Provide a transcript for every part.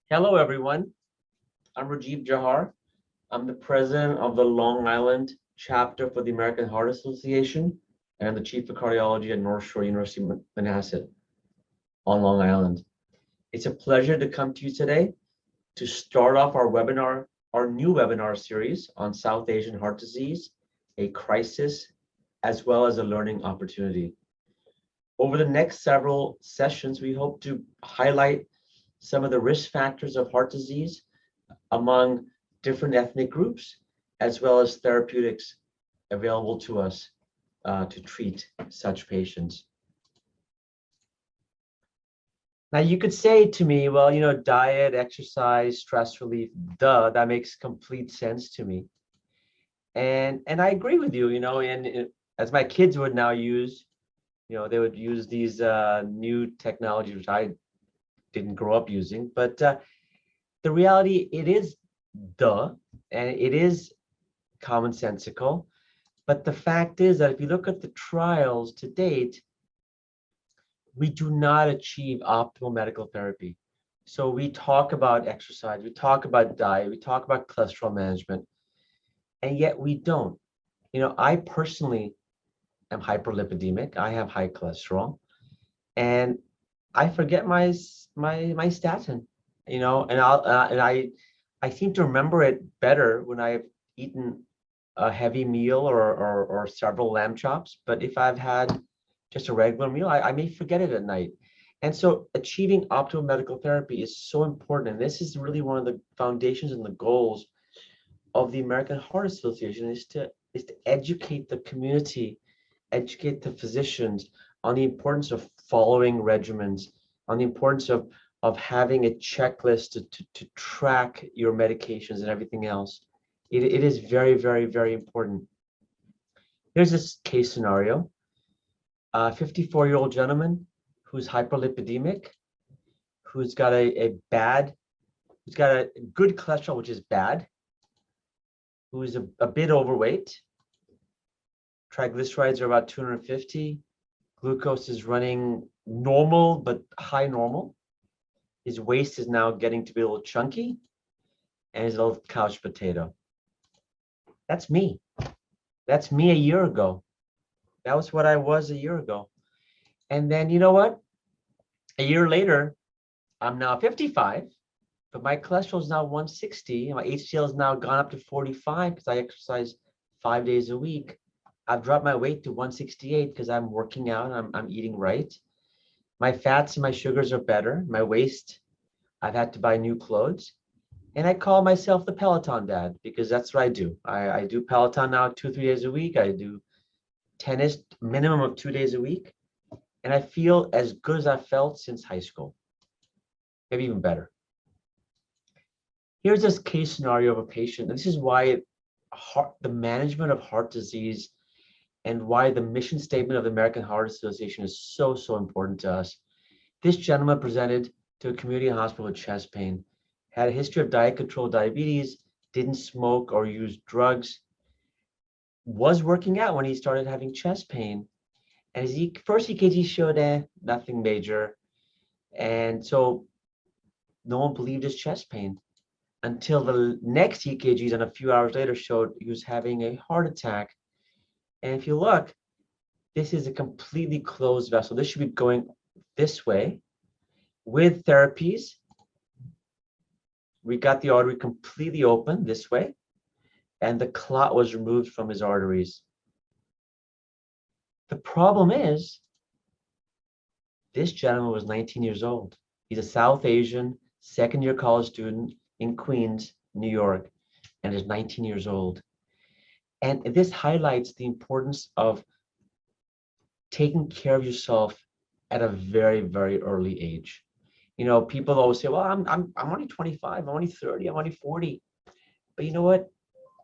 Hello, everyone. I'm Rajiv Jahar. I'm the president of the Long Island chapter for the American Heart Association, and I'm the chief of cardiology at North Shore University Manhasset on Long Island. It's a pleasure to come to you today to start off our new webinar series on South Asian heart disease, a crisis, as well as a learning opportunity. Over the next several sessions, we hope to highlight some of the risk factors of heart disease among different ethnic groups, as well as therapeutics available to us to treat such patients. Now, you could say to me, well, diet, exercise, stress relief, duh, that makes complete sense to me. And I agree with you, and as my kids would now use, they would use these new technologies, which I didn't grow up using, but the reality, it is duh, and it is commonsensical. But the fact is that if you look at the trials to date, we do not achieve optimal medical therapy. So we talk about exercise, we talk about diet, we talk about cholesterol management, and yet we don't. I personally am hyperlipidemic. I have high cholesterol, and I forget my statin. And I seem to remember it better when I've eaten a heavy meal or several lamb chops. But if I've had just a regular meal, I may forget it at night. And so achieving optimal medical therapy is so important. And this is really one of the foundations and the goals of the American Heart Association is to educate the community, educate the physicians on the importance of following regimens, on the importance of having a checklist to track your medications and everything else. It is very, very, very important. Here's this case scenario. A 54-year-old gentleman who's hyperlipidemic, who's got a good cholesterol, which is bad, who is a bit overweight. Triglycerides are about 250. Glucose is running normal, but high normal. His waist is now getting to be a little chunky, and he's a little couch potato. That's me. That's me a year ago. That was what I was a year ago. And then you know what? A year later, I'm now 55, but my cholesterol is now 160. And my HDL has now gone up to 45 because I exercise 5 days a week. I've dropped my weight to 168 because I'm working out, I'm eating right. My fats and my sugars are better. My waist, I've had to buy new clothes. And I call myself the Peloton dad because that's what I do. I do Peloton now 2-3 days a week. I do tennis minimum of 2 days a week. And I feel as good as I've felt since high school, maybe even better. Here's this case scenario of a patient. This is why the management of heart disease and why the mission statement of the American Heart Association is so, so important to us. This gentleman presented to a community hospital with chest pain, had a history of diet-controlled diabetes, didn't smoke or use drugs, was working out when he started having chest pain. And his first EKG showed nothing major. And so no one believed his chest pain until the next EKGs and a few hours later showed he was having a heart attack. And if you look, this is a completely closed vessel. This should be going this way. With therapies, we got the artery completely open this way, and the clot was removed from his arteries. The problem is, this gentleman was 19 years old. He's a South Asian second-year college student in Queens, New York, and is 19 years old. And this highlights the importance of taking care of yourself at a very, very early age. People always say, well, I'm only 25, I'm only 30, I'm only 40. But you know what?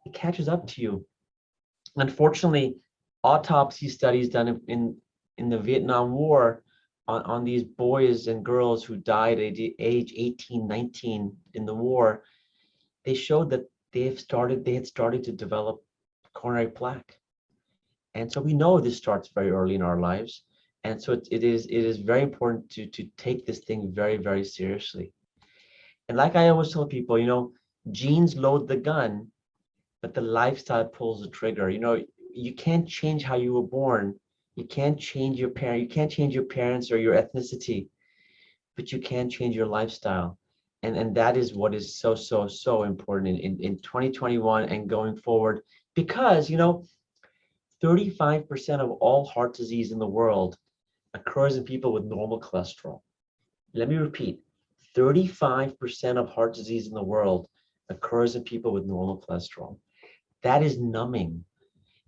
It catches up to you. Unfortunately, autopsy studies done in the Vietnam War on these boys and girls who died at age 18, 19 in the war, they showed that they had started to develop coronary plaque. And so we know this starts very early in our lives. And so it is very important to take this thing very, very seriously. And like I always tell people, genes load the gun, but the lifestyle pulls the trigger. You can't change how you were born. You can't change your parent. You can't change your parents or your ethnicity, but you can change your lifestyle. And that is what is so, so, so important in 2021 and going forward, because, 35% of all heart disease in the world occurs in people with normal cholesterol. Let me repeat, 35% of heart disease in the world occurs in people with normal cholesterol. That is numbing,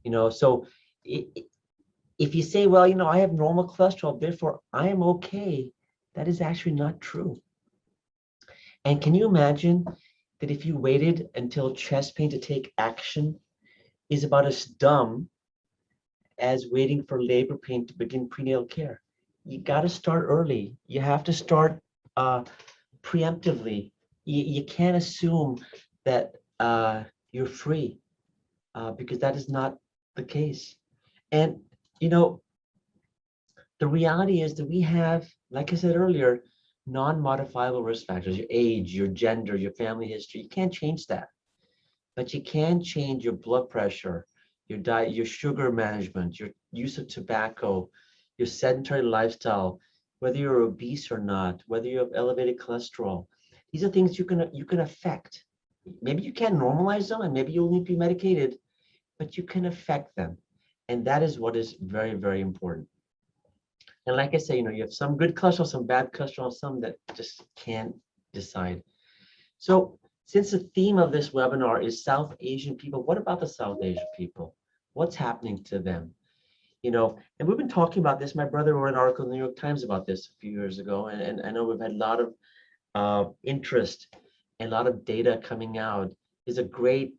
so if you say, well, I have normal cholesterol, therefore I am okay, that is actually not true. And can you imagine that if you waited until chest pain to take action is about as dumb as waiting for labor pain to begin prenatal care? You got to start early. You have to start preemptively. You can't assume that you're free because that is not the case. And, the reality is that we have, like I said earlier, non-modifiable risk factors, your age, your gender, your family history. You can't change that, but you can change your blood pressure, your diet, your sugar management, your use of tobacco, your sedentary lifestyle, whether you're obese or not, whether you have elevated cholesterol. These are things you can affect. Maybe you can't normalize them and maybe you'll need to be medicated, but you can affect them. And that is what is very, very important. And like I say, you have some good cholesterol, some bad cholesterol, some that just can't decide. So since the theme of this webinar is South Asian people, what about the South Asian people? What's happening to them? And we've been talking about this. My brother wrote an article in the New York Times about this a few years ago. And I know we've had a lot of interest and a lot of data coming out. There's a great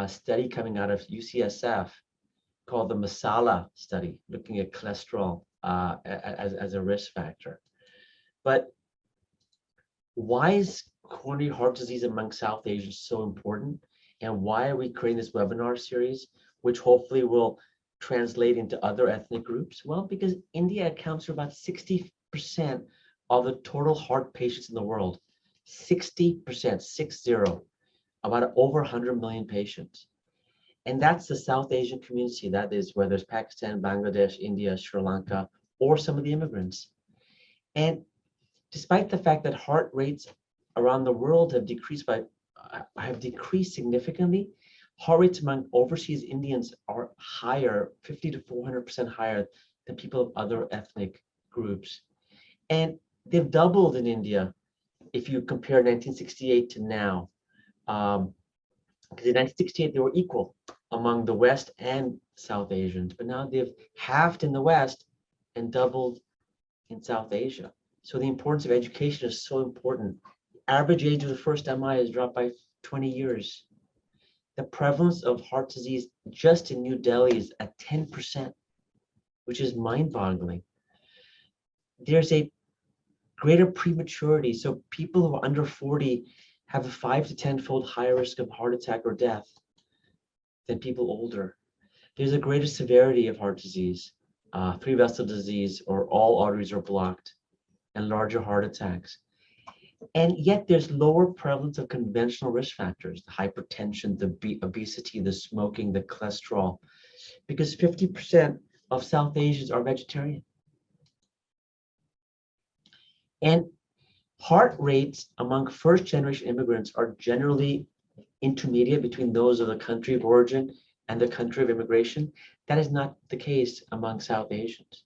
study coming out of UCSF called the Masala study, looking at cholesterol as a risk factor. But why is coronary heart disease among South Asians so important? And why are we creating this webinar series, which hopefully will translate into other ethnic groups? Well, because India accounts for about 60% of the total heart patients in the world. 60%, 60, about over 100 million patients. And that's the South Asian community. That is whether it's Pakistan, Bangladesh, India, Sri Lanka, or some of the immigrants. And despite the fact that heart rates around the world have decreased significantly, heart rates among overseas Indians are higher, 50 to 400% higher than people of other ethnic groups. And they've doubled in India if you compare 1968 to now. Because in 1968, they were equal among the West and South Asians, but now they've halved in the West and doubled in South Asia. So the importance of education is so important. The average age of the first MI has dropped by 20 years. The prevalence of heart disease just in New Delhi is at 10%, which is mind-boggling. There's a greater prematurity. So people who are under 40 have a 5 to 10-fold higher risk of heart attack or death than people older. There's a greater severity of heart disease, three-vessel disease, or all arteries are blocked, and larger heart attacks. And yet there's lower prevalence of conventional risk factors, the hypertension, the obesity, the smoking, the cholesterol, because 50% of South Asians are vegetarian. And heart rates among first-generation immigrants are generally intermediate between those of the country of origin and the country of immigration. That is not the case among South Asians.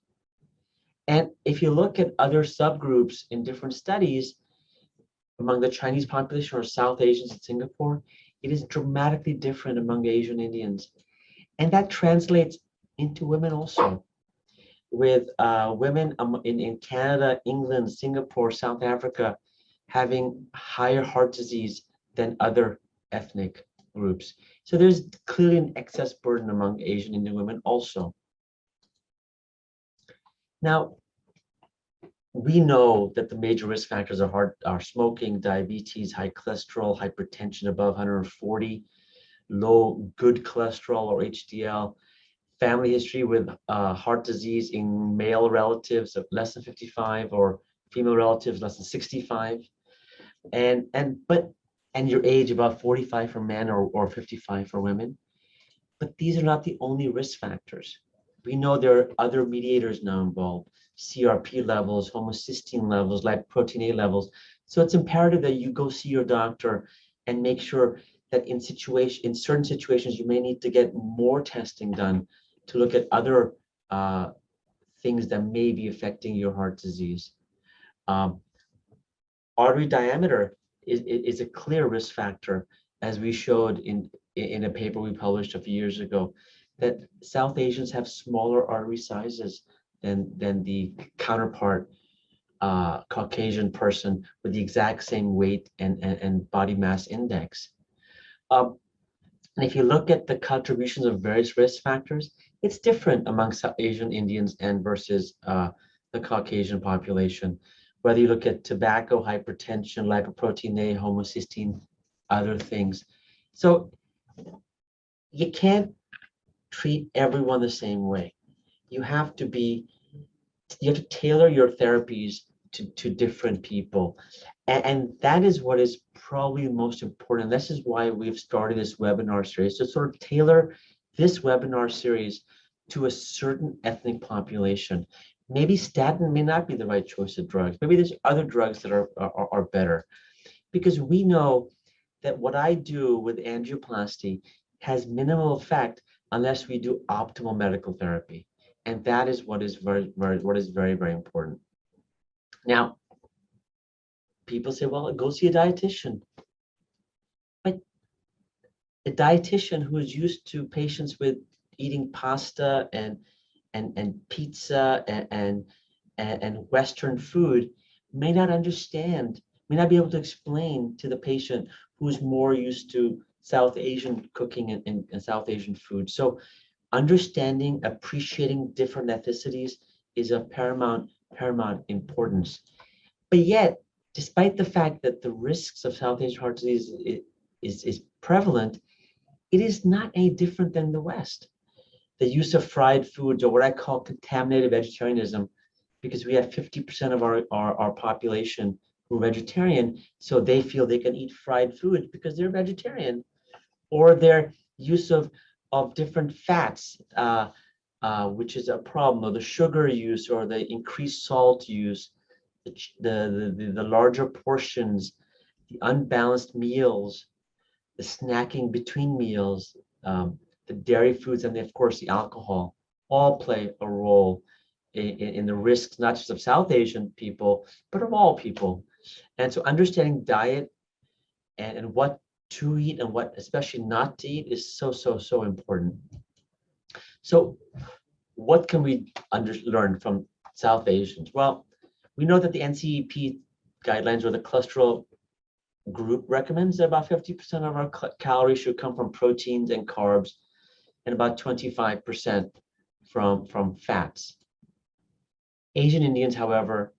And if you look at other subgroups in different studies, among the Chinese population or South Asians in Singapore, it is dramatically different among Asian Indians. And that translates into women also, with women in Canada, England, Singapore, South Africa, having higher heart disease than other ethnic groups. So there's clearly an excess burden among Asian Indian women also. Now, we know that the major risk factors are smoking, diabetes, high cholesterol, hypertension above 140, low good cholesterol or HDL, family history with heart disease in male relatives of less than 55 or female relatives less than 65. and your age, about 45 for men or 55 for women. But these are not the only risk factors. We know there are other mediators now involved: CRP levels, homocysteine levels, lipoprotein A levels. So it's imperative that you go see your doctor and make sure that in certain situations, you may need to get more testing done to look at other things that may be affecting your heart disease. Um, Artery diameter is a clear risk factor, as we showed in a paper we published a few years ago, that South Asians have smaller artery sizes than the counterpart Caucasian person with the exact same weight and body mass index. Um, and if you look at the contributions of various risk factors, it's different among South Asian Indians and versus the Caucasian population. Whether you look at tobacco, hypertension, lipoprotein A, homocysteine, other things. So you can't treat everyone the same way. You have to tailor your therapies to different people. And that is what is probably most important. This is why we've started this webinar series, to sort of tailor this webinar series to a certain ethnic population. Maybe statin may not be the right choice of drugs. Maybe there's other drugs that are better. Because we know that what I do with angioplasty has minimal effect unless we do optimal medical therapy. And that is what is very, very important. Now, people say, well, go see a dietitian. But a dietitian who is used to patients with eating pasta and pizza and Western food may not understand, may not be able to explain to the patient who's more used to South Asian cooking and South Asian food. So understanding, appreciating different ethnicities is of paramount importance. But yet, despite the fact that the risks of South Asian heart disease is prevalent, it is not any different than the West. The use of fried foods, or what I call contaminated vegetarianism, because we have 50% of our population who are vegetarian, so they feel they can eat fried foods because they're vegetarian, or their use of different fats, which is a problem, or the sugar use, or the increased salt use, the larger portions, the unbalanced meals, the snacking between meals, the dairy foods, and of course the alcohol, all play a role in the risks, not just of South Asian people, but of all people. And so understanding diet and what to eat and what especially not to eat is so important. So what can we learn from South Asians? Well, we know that the NCEP guidelines, or the cholesterol group, recommends that about 50% of our calories should come from proteins and carbs, and about 25% from fats. Asian Indians, however,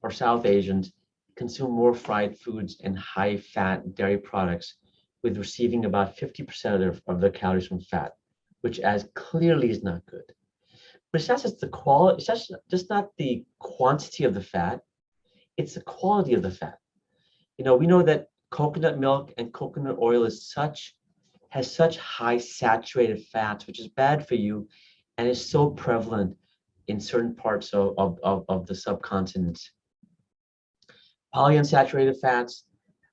or South Asians, consume more fried foods and high-fat dairy products, with receiving about 50% of their calories from fat, which as clearly is not good. But it's not just the quality, it's just not the quantity of the fat, it's the quality of the fat. You know, we know that coconut milk and coconut oil has such high saturated fats, which is bad for you, and is so prevalent in certain parts of the subcontinent. Polyunsaturated fats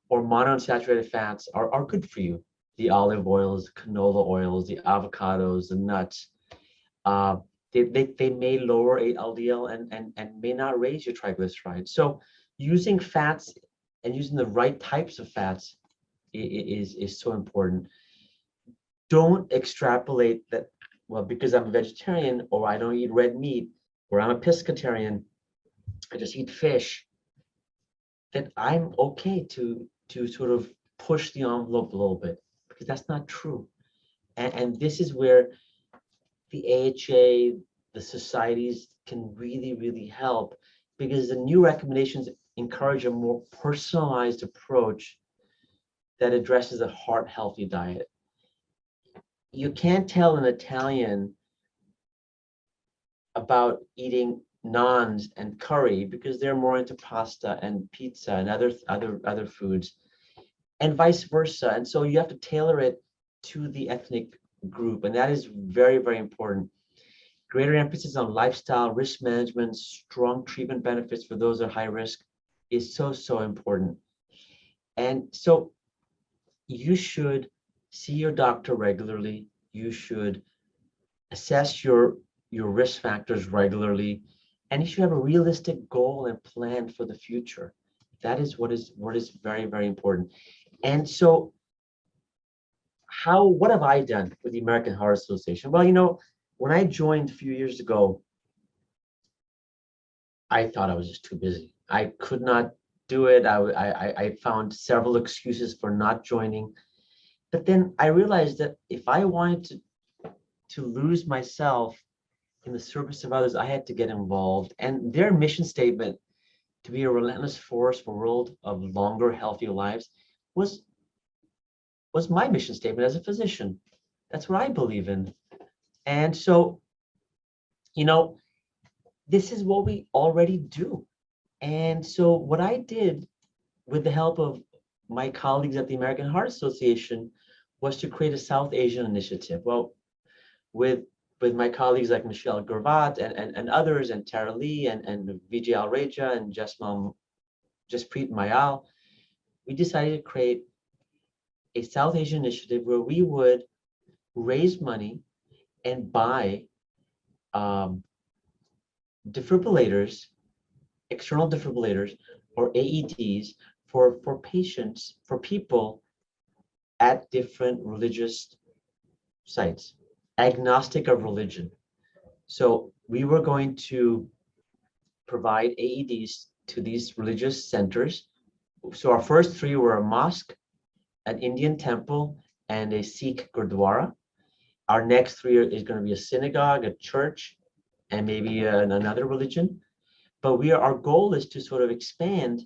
or monounsaturated fats are good for you. The olive oils, canola oils, the avocados, the nuts. They may lower LDL and may not raise your triglycerides. So using fats and using the right types of fats is so important. Don't extrapolate that, well, because I'm a vegetarian, or I don't eat red meat, or I'm a pescatarian, I just eat fish, that I'm okay to sort of push the envelope a little bit, because that's not true. And this is where the AHA, the societies can really help, because the new recommendations encourage a more personalized approach that addresses a heart healthy diet. You can't tell an Italian about eating naans and curry because they're more into pasta and pizza and other foods, and vice versa. And so you have to tailor it to the ethnic group, and that is very, very important. Greater emphasis on lifestyle, risk management, strong treatment benefits for those at high risk is so, so important. And so you should see your doctor regularly. You should assess your risk factors regularly, and you should have a realistic goal and plan for the future. That is what is very, very important. And so what have I done with the American Heart Association? Well, when I joined a few years ago, I thought I was just too busy. I could not do it. I found several excuses for not joining. But then I realized that if I wanted to lose myself in the service of others, I had to get involved. And their mission statement, to be a relentless force for a world of longer, healthier lives, was my mission statement as a physician. That's what I believe in. And so, this is what we already do. And so what I did with the help of my colleagues at the American Heart Association was to create a South Asian initiative. Well, with my colleagues like Michelle Gurvat and others, and Tara Lee and Vijay Alreja and Jaspreet Mayal, we decided to create a South Asian initiative where we would raise money and buy defibrillators, external defibrillators, or AEDs for patients, for people at different religious sites, agnostic of religion. So we were going to provide AEDs to these religious centers. So our first three were a mosque, an Indian temple, and a Sikh Gurdwara. Our next three is going to be a synagogue, a church, and maybe another religion. But our goal is to sort of expand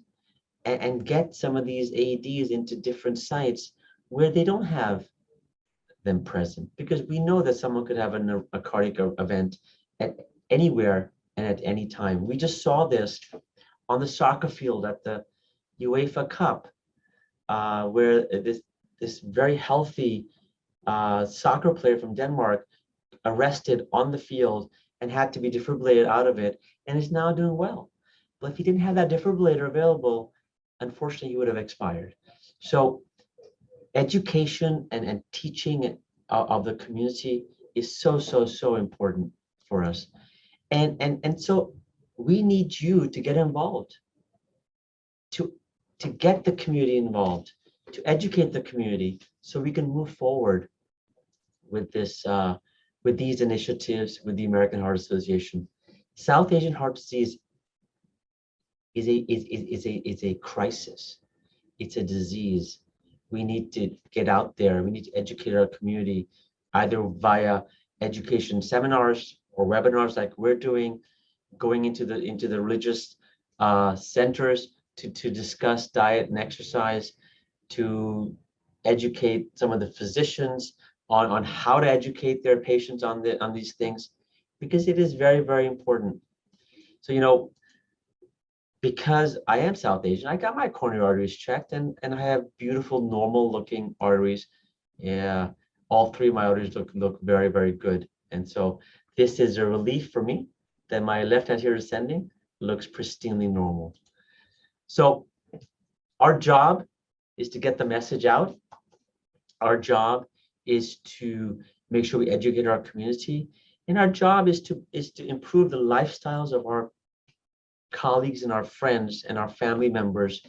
and get some of these AEDs into different sites where they don't have them present, because we know that someone could have a cardiac event at anywhere and at any time. We just saw this on the soccer field at the UEFA Cup, where this very healthy soccer player from Denmark arrested on the field and had to be defibrillated out of it, and is now doing well. But if he didn't have that defibrillator available, unfortunately, he would have expired. So education and teaching of the community is so, so, so important for us. And so we need you to get involved, to get the community involved, to educate the community so we can move forward with this, with these initiatives with the American Heart Association. South Asian heart disease is a crisis. It's a disease. We need to get out there. We need to educate our community, either via education seminars or webinars like we're doing, going into the religious centers to discuss diet and exercise, to educate some of the physicians on how to educate their patients on these things, because it is very, very important. So, because I am South Asian, I got my coronary arteries checked, and I have beautiful, normal looking arteries. Yeah, all three of my arteries look very, very good. And so this is a relief for me that my left anterior descending looks pristinely normal. So our job is to get the message out. Our job is to make sure we educate our community. And our job is to improve the lifestyles of our colleagues and our friends and our family members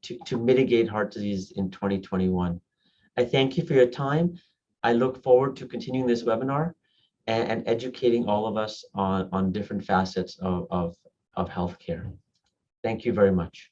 to mitigate heart disease in 2021. I thank you for your time. I look forward to continuing this webinar and educating all of us on different facets of healthcare. Thank you very much.